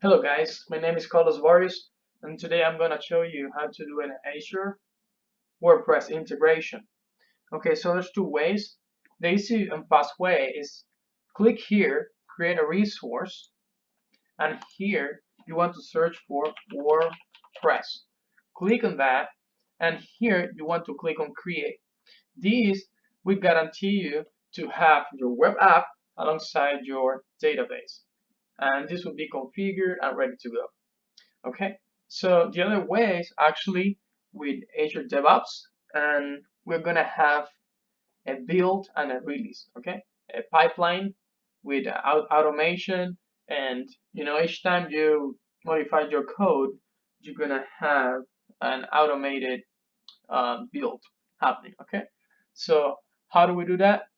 Hello guys, my name is Carlos Vargas and today I'm going to show you how to do an Azure WordPress integration. Okay, so there's two ways. The easy and fast way is click here, create a resource, and here you want to search for WordPress. Click on that, and here you want to click on create. These will guarantee you to have your web app alongside your database, and this will be configured and ready to go. Okay, so the other way is actually with Azure DevOps, and we're gonna have a build and a release. Okay, a pipeline with automation, and each time you modify your code, you're gonna have an automated build happening. Okay, so how do we do that?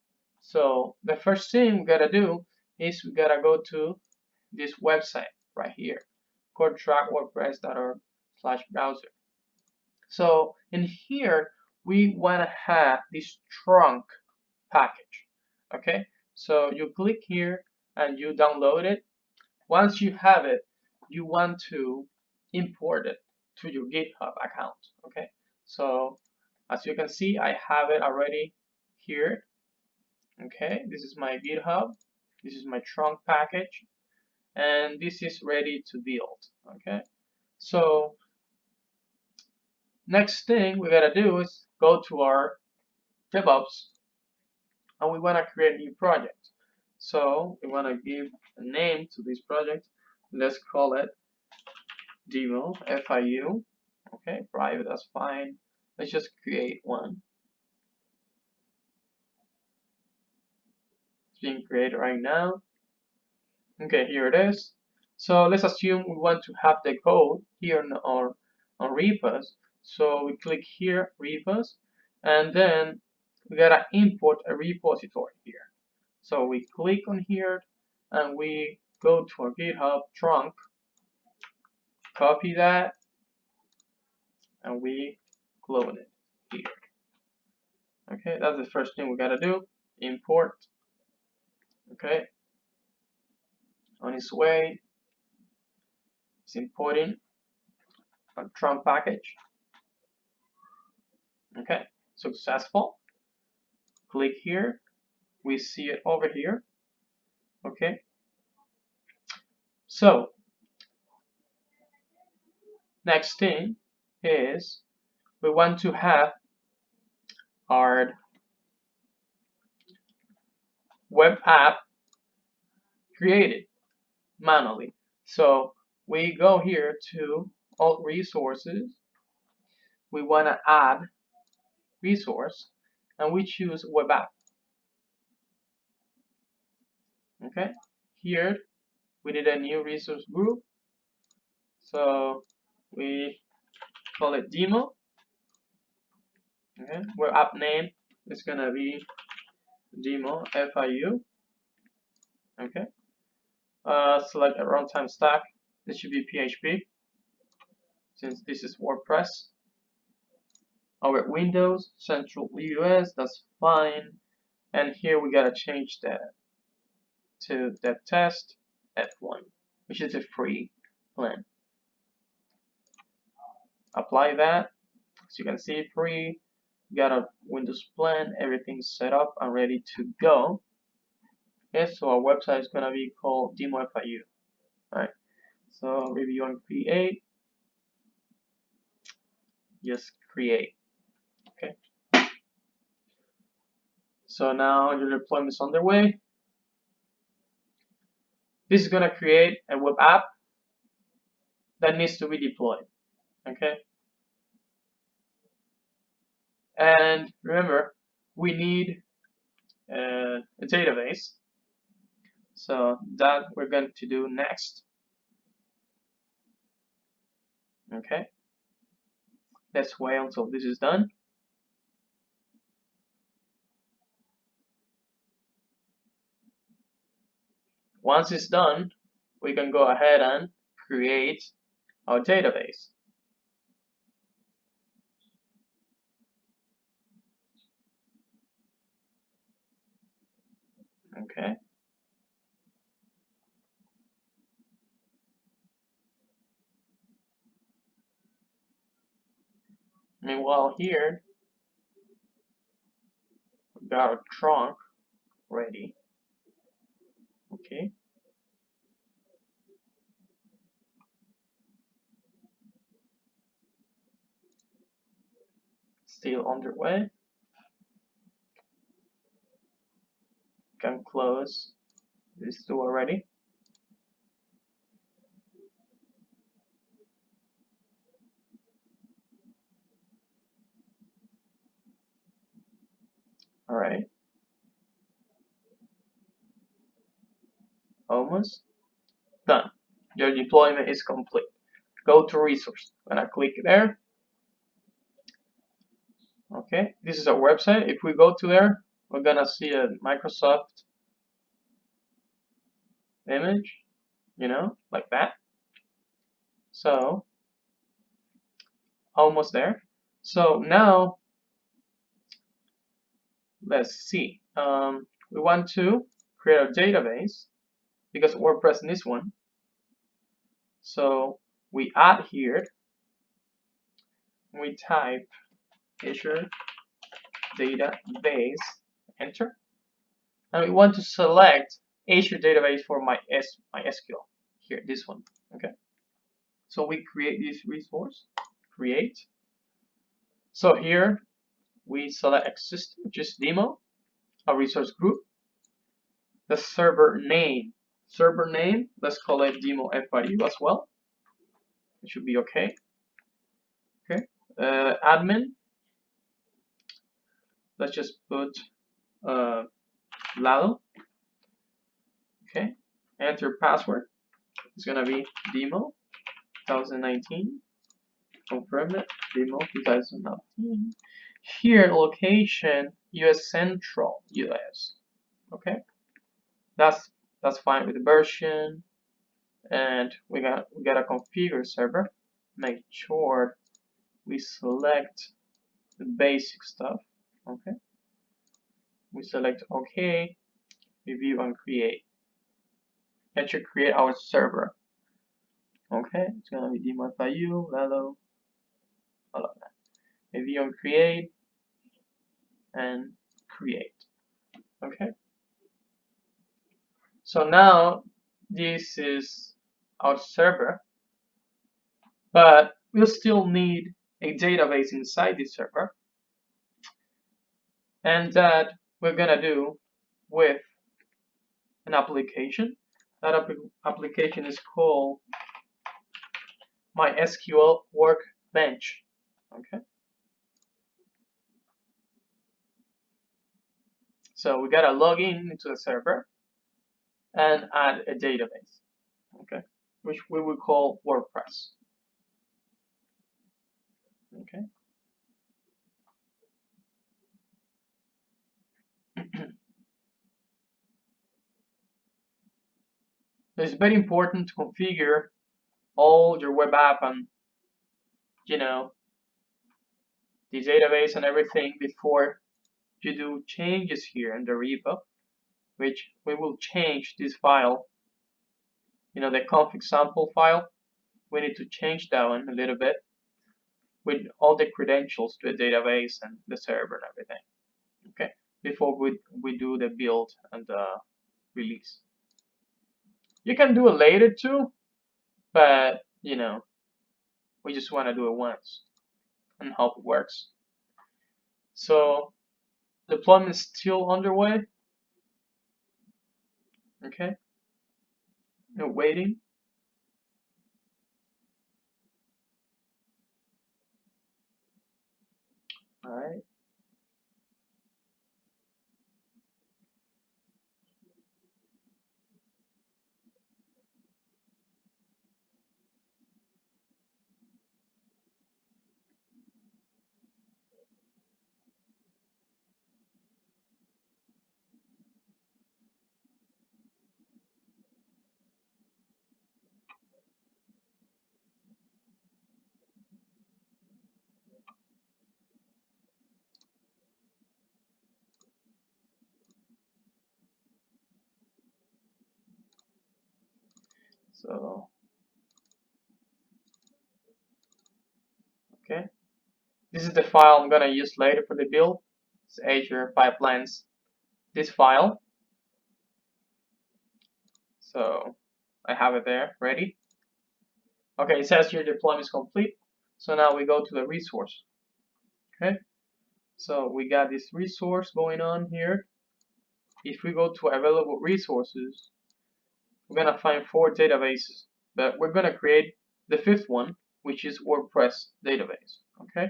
So the first thing we gotta do is we gotta go to this website right here, core-wordpress.org/browser. So in here, we want to have this trunk package. Okay, so you click here and you download it. Once you have it, you want to import it to your GitHub account. Okay, so as you can see, I have it already here. Okay, this is my GitHub. This is my trunk package, and this is ready to build. Okay, so next thing we gotta do is go to our DevOps, and we wanna create a new project. So we wanna give a name to this project. Let's call it demo FIU. Okay, private, that's fine. Let's just create one. It's being created right now. Okay, here it is. So let's assume we want to have the code here on our repos. So we click here, repos, and then we gotta import a repository here. So we click on here and we go to our GitHub trunk, copy that, and we clone it here. Okay, that's the first thing we gotta do, import. Okay, on its way, it's importing a trunk package. Okay, successful. Click here, we see it over here. Okay, so next thing is we want to have our web app created manually. So we go here to all resources, we want to add resource, and we choose web app. Okay, here we need a new resource group, so we call it demo. Okay, web app name is gonna be demo FIU. Okay, select a runtime stack. This should be PHP since this is WordPress. Our Windows, Central US, that's fine. And here we gotta change that to the test F1, which is a free plan. Apply that. As you can see, free. Got a Windows plan, everything's set up and ready to go. Okay, so our website is gonna be called Demo FIU. Alright, so review and create. Just create. Okay. So now your deployment is underway. This is gonna create a web app that needs to be deployed. Okay. And remember, we need a database. So that we're going to do next. Okay. Let's wait until this is done. Once it's done, we can go ahead and create our database. Okay. Meanwhile here, we got a trunk ready. Okay. Still underway. Can close these two already. All right. Almost done. Your deployment is complete. Go to resource. When I click there, okay, this is our website. If we go to there, we're gonna see a Microsoft image, like that. So almost there. So now let's see. We want to create a database because WordPress needs one. So we add here. We type Azure database, enter, and we want to select Azure database for my MySQL. Here, this one. Okay. So we create this resource. Create. So here we select existing, which is demo, a resource group. The server name. Server name, let's call it demo FIU as well. It should be okay. Okay. Admin. Let's just put Lalo. Okay. Enter password. It's gonna be demo 2019. Confirm it. Demo 2019. Here location US Central US. Okay. That's fine with the version. And we gotta configure server. Make sure we select the basic stuff. Okay. We select OK, review and create. That should create our server. Okay, it's gonna be demo FIU, Lalo, all of that. Review and create and create. Okay. So now this is our server, but we'll still need a database inside this server, and that we're gonna do with an application. That application is called MySQL Workbench. Okay. So we gotta log in into the server and add a database. Okay, which we will call WordPress. Okay. So it's very important to configure all your web app and the database and everything before you do changes here in the repo, which we will change this file, the config sample file. We need to change that one a little bit with all the credentials to the database and the server and everything. Okay, before we do the build and the release. You can do it later too, but we just want to do it once and hope it works. So deployment is still underway. Okay, we're waiting. All right. So okay, This is the file I'm gonna use later for the build. It's Azure pipelines. This file. So I have it there ready. Okay, it says your deployment is complete. So now we go to the resource. Okay, so we got this resource going on here. If we go to available resources, we're gonna find 4 databases, but we're gonna create the 5th one, which is WordPress database. Okay,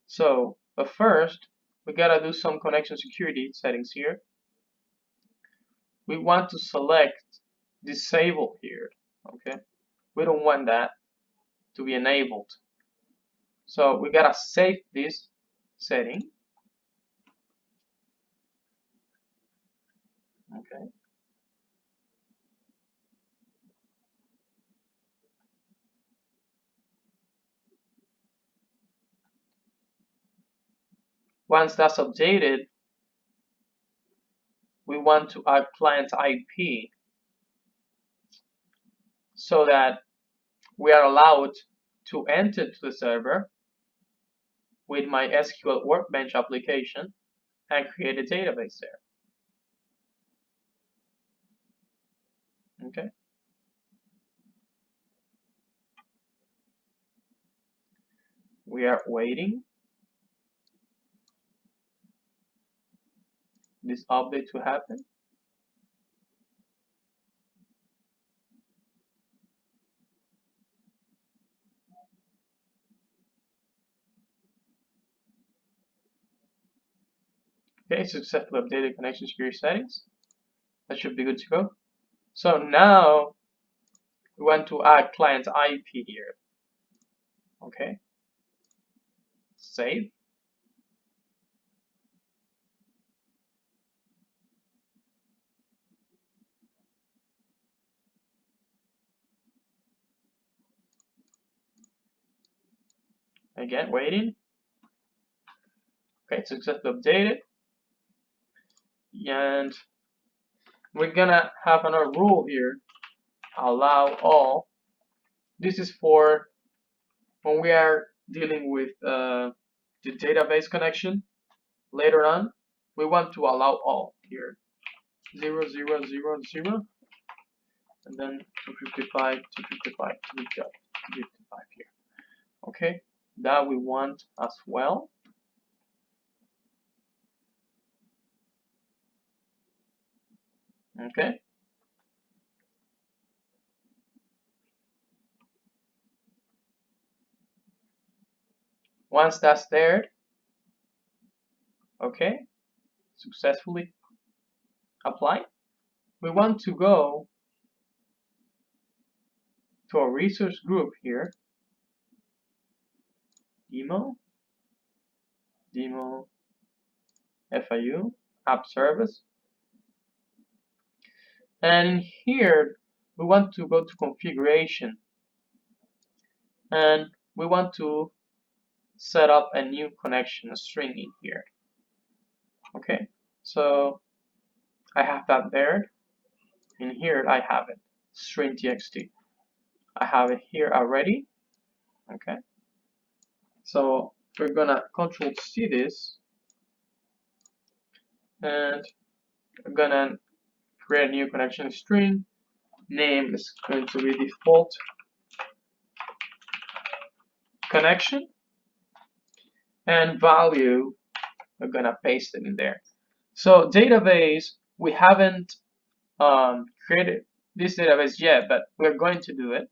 so but first we gotta do some connection security settings here. We want to select disable here. Okay, we don't want that to be enabled, so we gotta save this setting. Okay, once that's updated, we want to add client IP so that we are allowed to enter to the server with my SQL Workbench application and create a database there. Okay. We are waiting this update to happen. Okay, successfully updated connection security settings. That should be good to go. So now we want to add client IP here. Okay. Save. Again, waiting. Okay, successfully updated. And we're gonna have another rule here. Allow all. This is for when we are dealing with the database connection later on. We want to allow all here. 0, 0, 0, 0, and then 255, 255, 255 here. Okay, that we want as well. Okay. Once that's there, okay, successfully applied, we want to go to a resource group here, demo FIU app service, and here we want to go to configuration, and we want to set up a new connection, a string in here. Okay, so I have that there. In here I have it, string txt. I have it here already. Okay, so we're gonna Control C this, and we're gonna create a new connection string. Name is going to be default connection, and value we're gonna paste it in there. So database, we haven't created this database yet, but we're going to do it.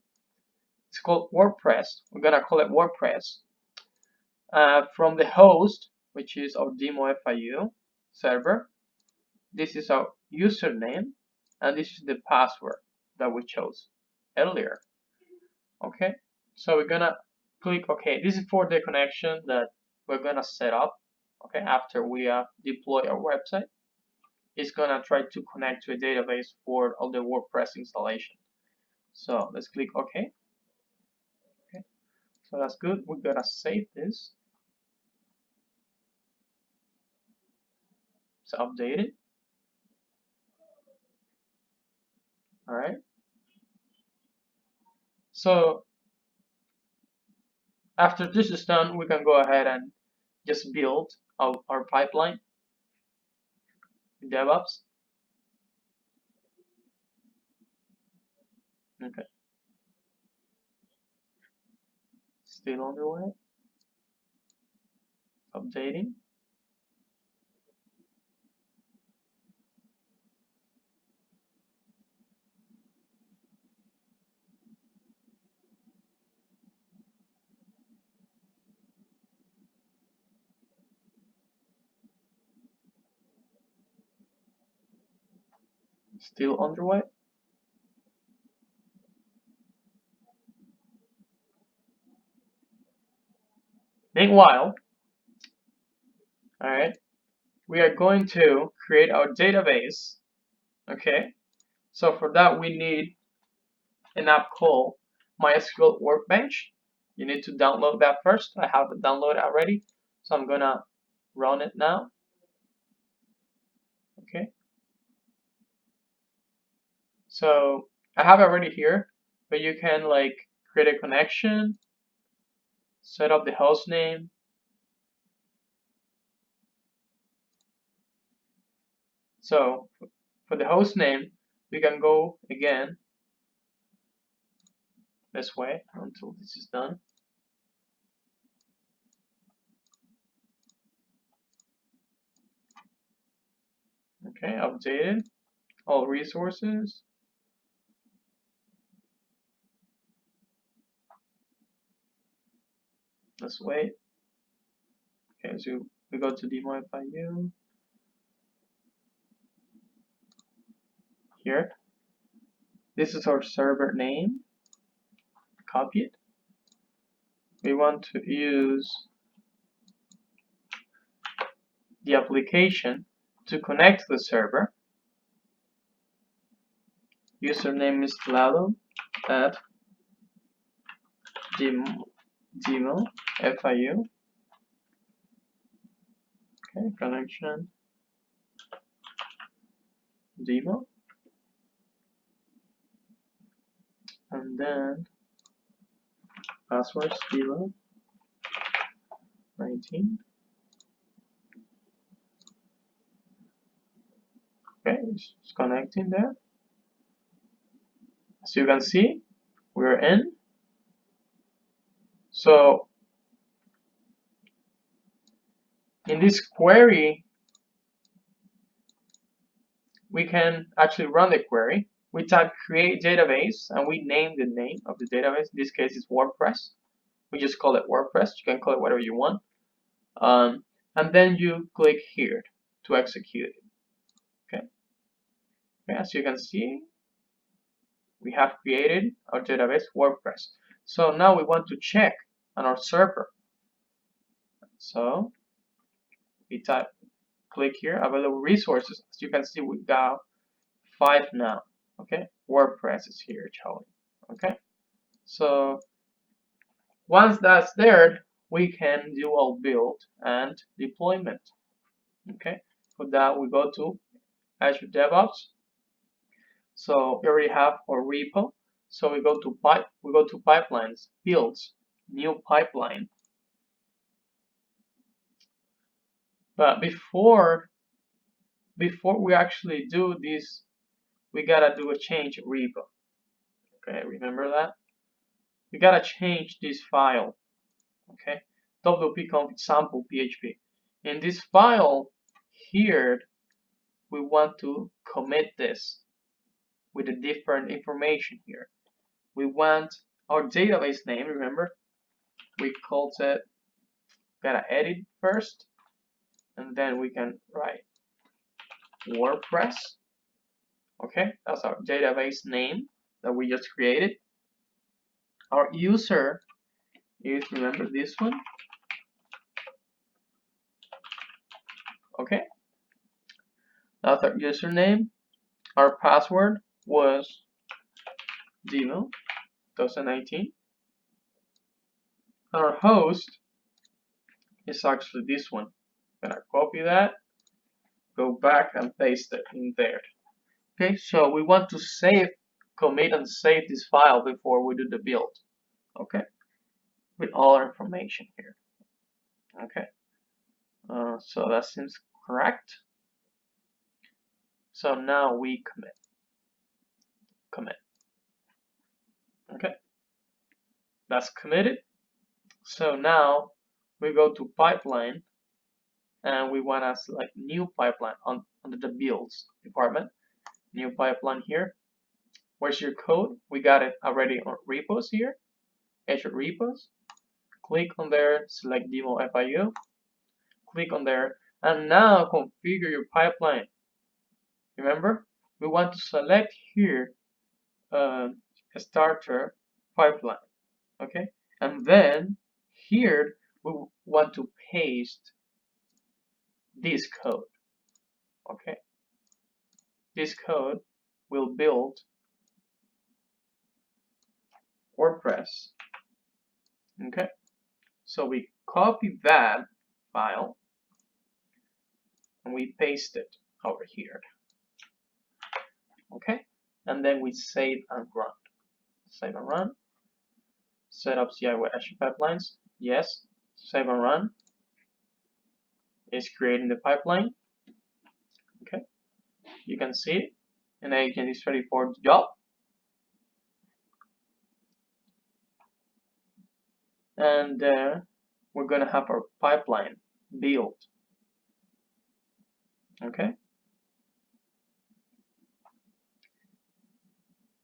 It's called WordPress. We're gonna call it WordPress from the host, which is our demo FIU server. This is our username, and this is the password that we chose earlier. Okay, so we're gonna click OK. This is for the connection that we're gonna set up. Okay, after we deploy our website, it's gonna try to connect to a database for all the WordPress installation. So let's click OK. Okay, so that's good. We're gonna save this. It's updated. All right. So After this is done, we can go ahead and just build our pipeline, DevOps. Okay, still on the way, updating. Still underway. Meanwhile, all right, we are going to create our database. Okay, so for that we need an app called MySQL Workbench. You need to download that first. I have it downloaded already, so I'm gonna run it now. Okay, so I have it already here, but you can like create a connection, set up the host name. So for the host name, we can go again this way until this is done. Okay, updated all resources. Let's wait. Okay, so we go to devops+wordpress here. This is our server name. Copy it. We want to use the application to connect to the server. Username is lalo at devops+. Okay, connection demo, and then password devops 19. Okay, it's connecting there. As you can see, we're in. So in this query, we can actually run the query. We type create database and we name the name of the database. In this case, it's WordPress. We just call it WordPress. You can call it whatever you want. And then you click here to execute it. Okay. As you can see, we have created our database WordPress. So now we want to check on our server. So we click here, available resources. As you can see, we got 5 now. Okay, WordPress is here showing. Okay, so once that's there, we can do our build and deployment. Okay, for that we go to Azure DevOps. So we already have our repo. So we go to pipelines, builds, new pipeline. But before we actually do this, we gotta do a change repo. Okay, remember that? We gotta change this file. Okay, wp-config sample php. In this file here, we want to commit this with a different information here. We want our database name, remember? We called it, gotta edit first, and then we can write WordPress. Okay, that's our database name that we just created. Our user is, remember this one? Okay, that's our username. Our password was Demo 2019. And our host is actually this one. I'm gonna copy that, go back and paste it in there. Okay, so we want to save, commit and save this file before we do the build. Okay, with all our information here. Okay, so that seems correct. So now we commit. Okay, that's committed. So now we go to pipeline and we want to select new pipeline under the builds department. New pipeline here. Where's your code? We got it already on repos here. Azure repos. Click on there, select demo FIU. Click on there, and now configure your pipeline. Remember, we want to select here a starter pipeline. Okay, and then here we want to paste this code. Okay, this code will build WordPress. Okay, so we copy that file and we paste it over here. Okay, and then we save and run. Save and run. Set up CI with Azure pipelines. Yes, save and run. It's creating the pipeline. Okay, you can see it, and agent is ready for the job. And we're gonna have our pipeline built. Okay.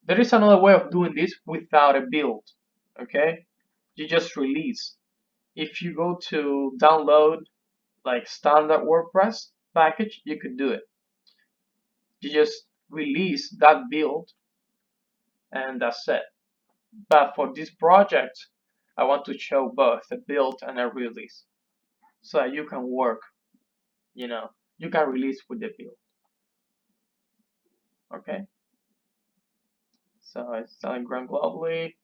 There is another way of doing this without a build. Okay, you just release. If you go to download like standard WordPress package, you could do it. You just release that build and that's it. But for this project, I want to show both a build and a release, so you can work, you can release with the build. Okay, so it's selling ground globally.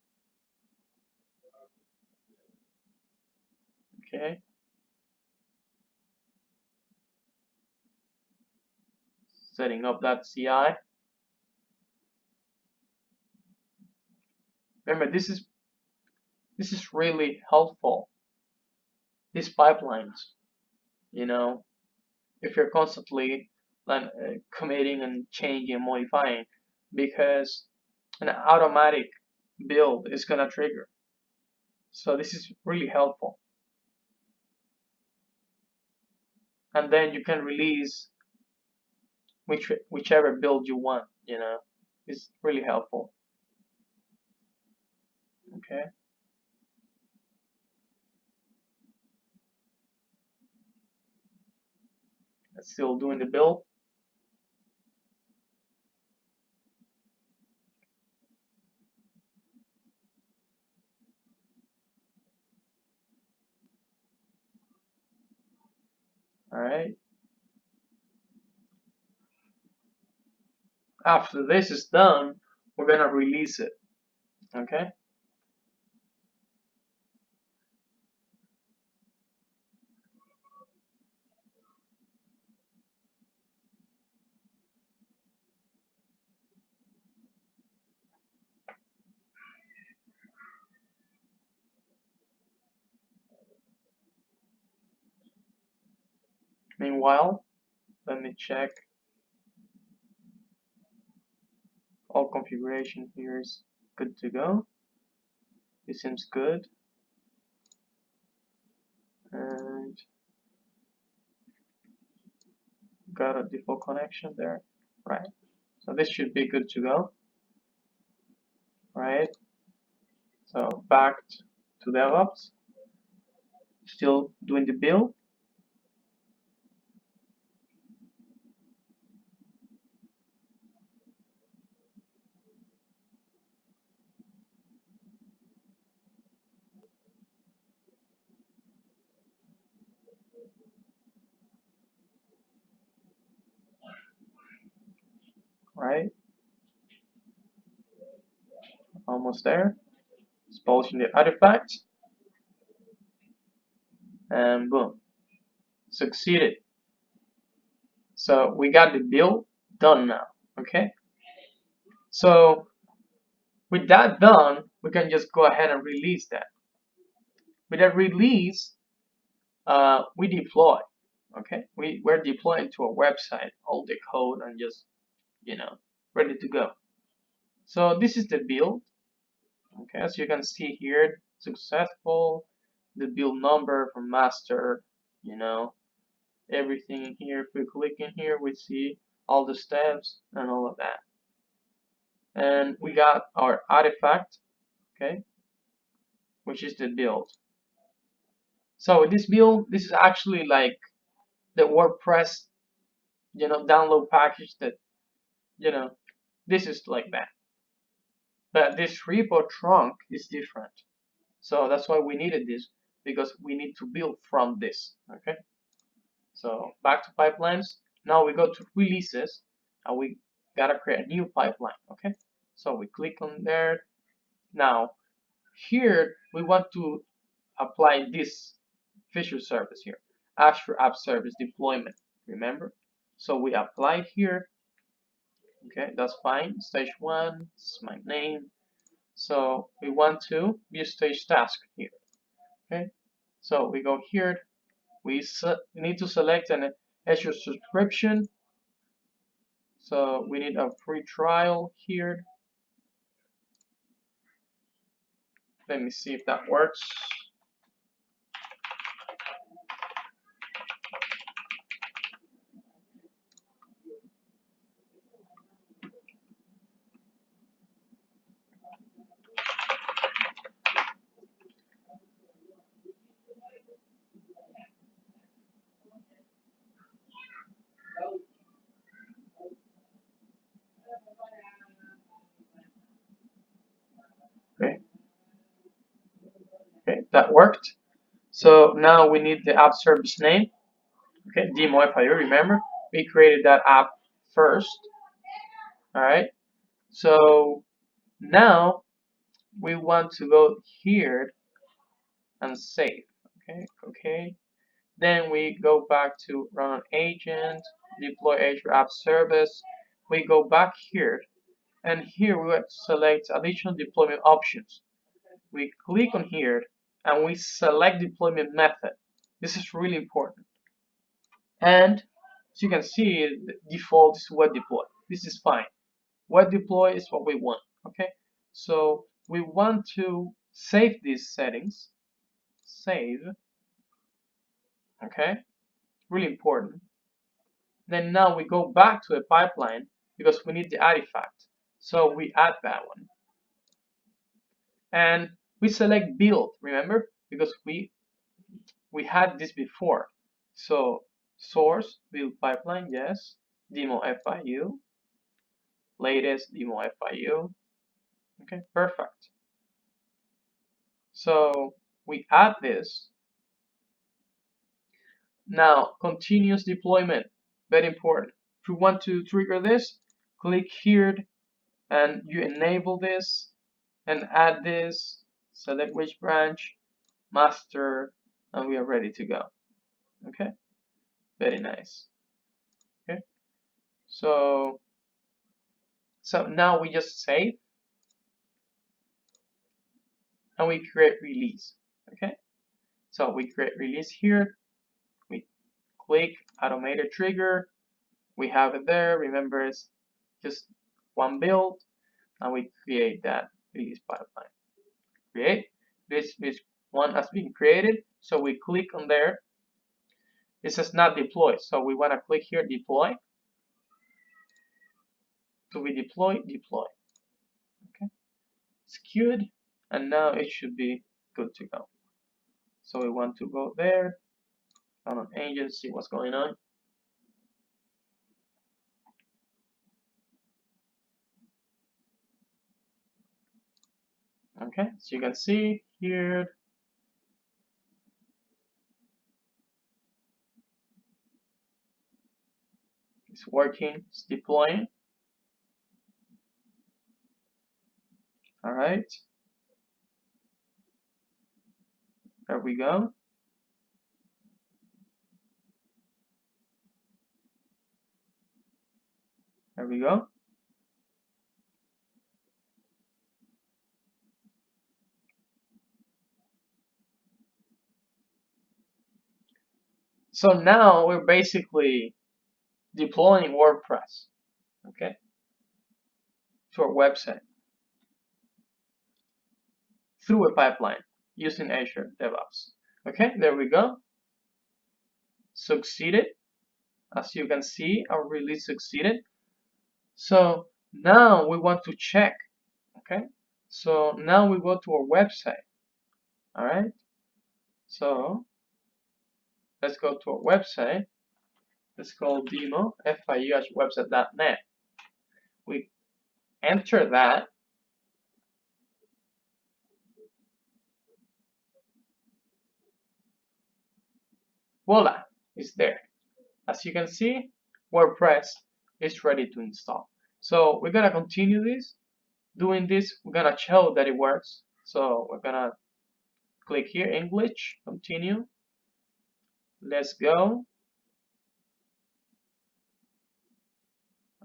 Okay, setting up that CI. Remember, this is really helpful. These pipelines, if you're constantly committing and changing, modifying, because an automatic build is gonna trigger. So this is really helpful. And then you can release whichever build you want. It's really helpful. Okay. It's still doing the build. All right. After this is done, we're gonna release it. Okay. Meanwhile, let me check. All configuration here is good to go. It seems good. And got a default connection there. Right. So this should be good to go. Right. So back to DevOps. Still doing the build. Right. Almost there. It's polishing the artifacts. And boom. Succeeded. So we got the build done now. Okay. So with that done, we can just go ahead and release that. With a release, we deploy. Okay, we're deploying to a website all the code and just ready to go. So this is the build. Okay, as you can see here, successful. The build number from master, everything in here. If we click in here, we see all the steps and all of that. And we got our artifact, okay, which is the build. So with this build, this is actually like the WordPress, download package that, this is like that. But this repo trunk is different. So that's why we needed this, because we need to build from this, okay? So back to pipelines. Now we go to releases and we gotta create a new pipeline, okay? So we click on there. Now here we want to apply this feature service here, Azure App Service Deployment, remember? So we apply here, okay, that's fine. Stage 1 is my name. So we want to view stage task here, okay? So we go here, we need to select an Azure subscription. So we need a free trial here. Let me see if that works. Okay, okay, that worked. So now we need the app service name. Okay, demo FIO. Remember, we created that app first. All right. So now we want to go here and save. Okay. Okay. Then we go back to run an agent, deploy Azure App Service. We go back here, and here we want to select additional deployment options. We click on here, and we select deployment method. This is really important. And as you can see, the default is web deploy. This is fine. Web deploy is what we want. Okay, so we want to save these settings. Save. Okay, really important. Then now we go back to the pipeline because we need the artifact. So we add that one. And we select build, remember? Because we had this before. So source, build pipeline, yes. Demo FIU, latest demo FIU. Okay, perfect. So we add this. Now, continuous deployment, very important. If you want to trigger this, click here and you enable this and add this, select which branch, master, and we are ready to go. Okay, very nice. Okay, so now we just save and we create release. Okay, so we create release here, we click automated trigger, we have it there. Remember, it's just one build, and we create that release pipeline. Create this one has been created, so we click on there. It says not deployed, so we want to click here deploy. To be deployed, deploy. Okay, it's queued, and now it should be good to go. So we want to go there, run an agent, see what's going on. Okay, so you can see here, it's working, it's deploying. All right, there we go. There we go. So now we're basically deploying WordPress, okay, to our website through a pipeline using Azure DevOps. Okay, there we go. Succeeded. As you can see, our release succeeded. So now we want to check. Okay, so now we go to our website. All right, so let's go to our website. It's called demo fiu@website.net. We enter that. Voila, it's there. As you can see, WordPress is ready to install. So we're gonna continue doing this. We're gonna show that it works. So we're gonna click here, English, continue. Let's go.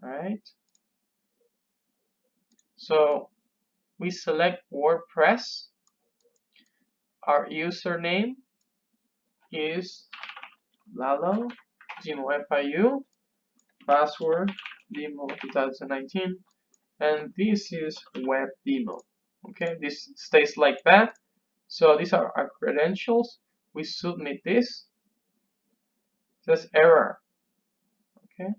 All right. So we select WordPress. Our username is Lalo, demo FIU, password demo 2019, and this is web demo. Okay, this stays like that. So these are our credentials. We submit this. It says error. Okay.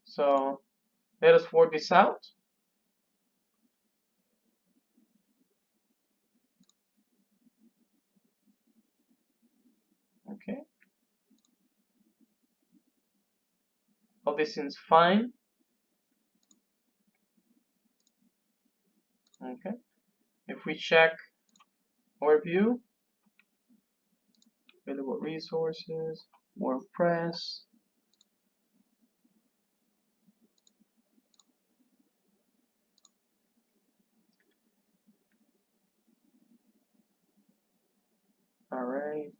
So let us work this out. Okay. All this seems fine. Okay. If we check overview, available resources, WordPress. All right.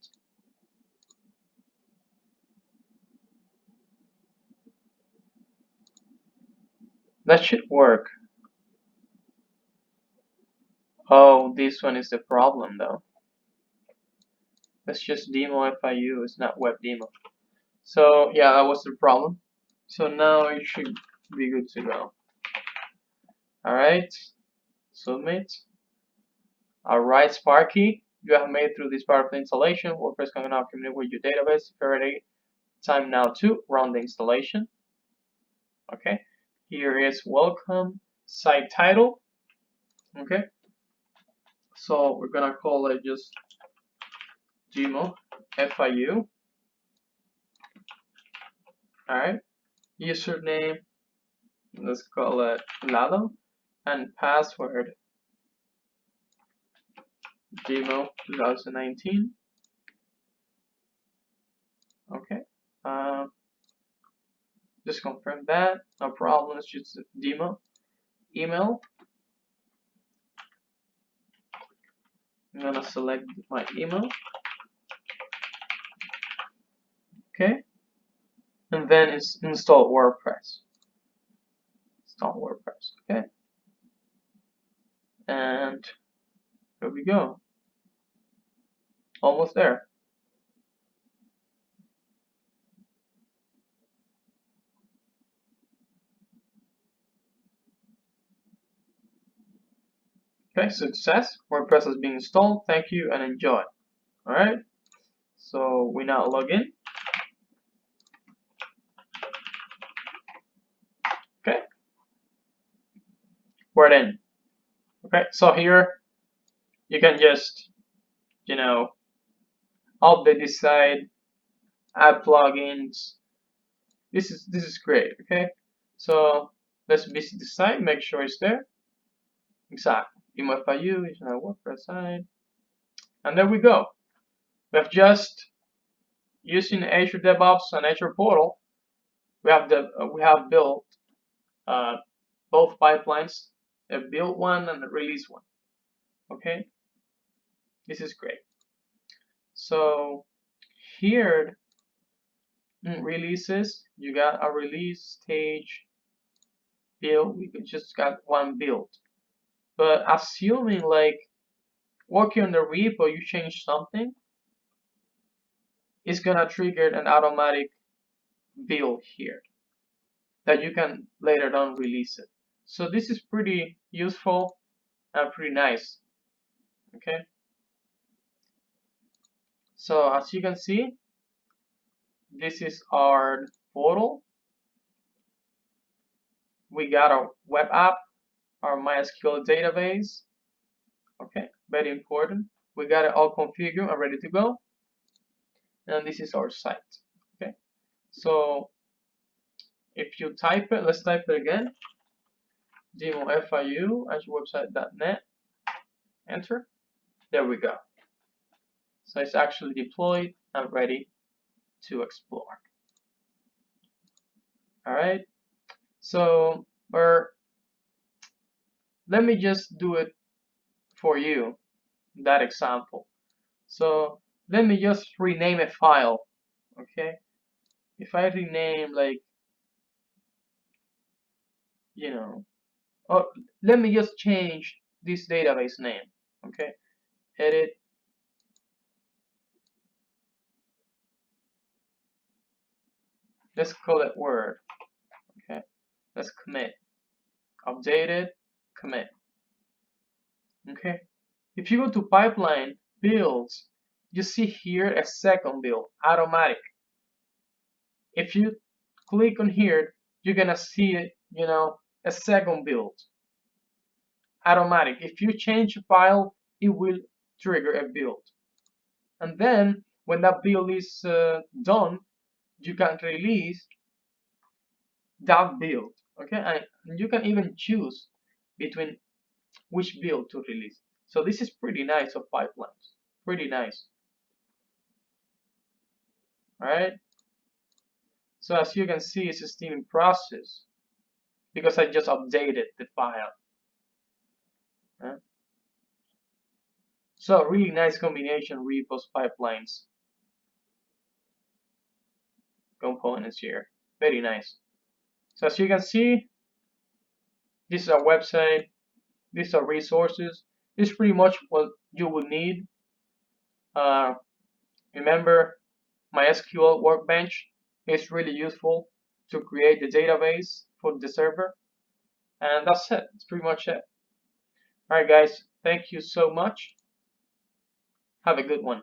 That should work. Oh, this one is the problem though. That's just demo FIU, it's not web demo. So yeah, that was the problem. So now it should be good to go. All right, submit. All right, Sparky, you have made through this part of the installation. WordPress can now communicate with your database. If you're ready, time now to run the installation. Okay, here is welcome site title. Okay, so we're gonna call it just demo FIU. All right, username, let's call it Lalo, and password demo 2019. Okay, just confirm that, no problem. It's just demo. Email, I'm gonna select my email. Okay, and then it's install WordPress. Install WordPress. Okay, and here we go. Almost there. Okay, success. WordPress has been installed. Thank you and enjoy. All right. So we now log in. Okay, we're in. Okay, so here you can just, update this site, add plugins. This is great. Okay, so let's visit the site, make sure it's there. Exactly. FIU is our WordPress site, and there we go. We have just using Azure DevOps and Azure Portal. We have built both pipelines, a build one and a release one. Okay, this is great. So here in releases, you got a release stage build. We just got one build, but assuming like working on the repo, you change something, it's gonna trigger an automatic build here that you can later on release it. So this is pretty useful and pretty nice. Okay. So as you can see, this is our portal. We got our web app, our MySQL database. Okay, very important. We got it all configured and ready to go. And this is our site. Okay, so if you type it, let's type it again. devops+wordpress Azure+wordpress.net. Enter. There we go. So it's actually deployed and ready to explore. All right. So, let me just do it for you, that example. So let me just rename a file. Okay. If I rename, like, oh, let me just change this database name. Okay. Edit. Let's call it Word. Okay. Let's commit. Update it. Commit. Okay. If you go to pipeline builds, you see here a second build, automatic. If you click on here, you're gonna see it, a second build, automatic. If you change a file, it will trigger a build. And then when that build is done, you can release that build. Okay, and you can even choose between which build to release. So this is pretty nice of pipelines. Pretty nice. All right. So as you can see, it's still in process because I just updated the file. So really nice combination, repos, pipelines, components here. Very nice. So as you can see, this is our website. These are resources. This is pretty much what you will need. Remember, MySQL Workbench is really useful to create the database for the server. And that's it. That's pretty much it. Alright guys, thank you so much. Have a good one.